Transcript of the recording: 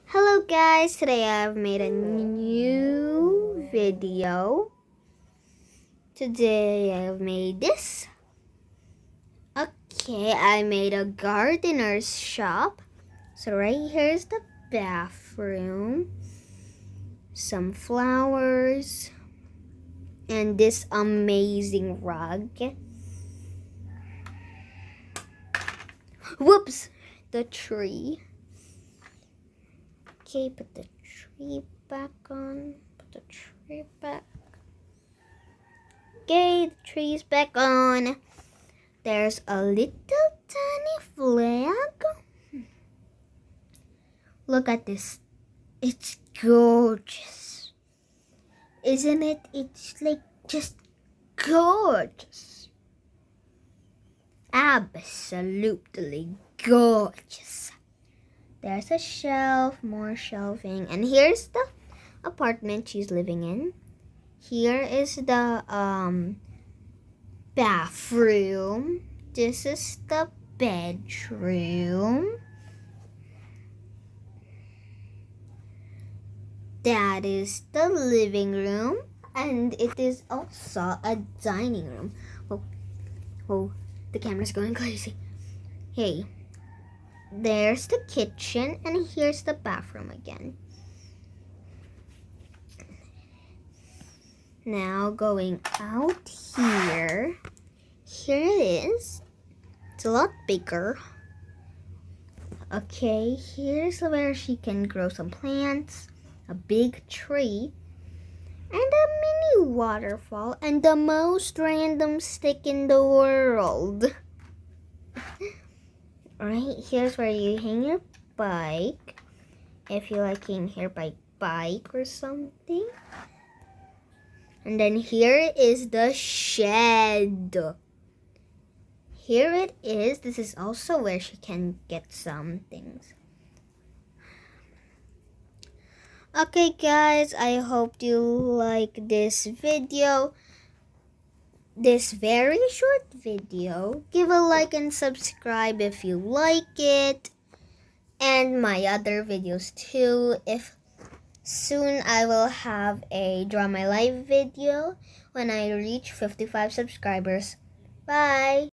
Hello guys, today I've made a new video. Today I've made this. Okay, I made a gardener's shop. So right here is the bathroom. Some flowers. And this amazing rug. Whoops! The tree. Okay, put the tree back on. Put the tree back. Okay, the tree's back on. There's a little tiny flag. Look at this. It's gorgeous. Isn't it? It's like just gorgeous. Absolutely gorgeous. There's a shelf, more shelving, and here's the apartment she's living in. Here is the bathroom. This is the bedroom. That is the living room, and it is also a dining room. Oh, the camera's going crazy. Hey, there's the kitchen, and here's the bathroom again. Now going out here, here it is. It's a lot bigger. Okay, here's where she can grow some plants, a big tree, and a mini waterfall, and the most random stick in the world. Right, here's where you hang your bike, if you like hang here by bike or something. And then here is the shed. Here it is. This is also where she can get some things. Okay guys, I hope you like this video. This very short video. Give a like and subscribe if you like it. And my other videos too. If soon I will have a Draw My Life video when I reach 55 subscribers. Bye!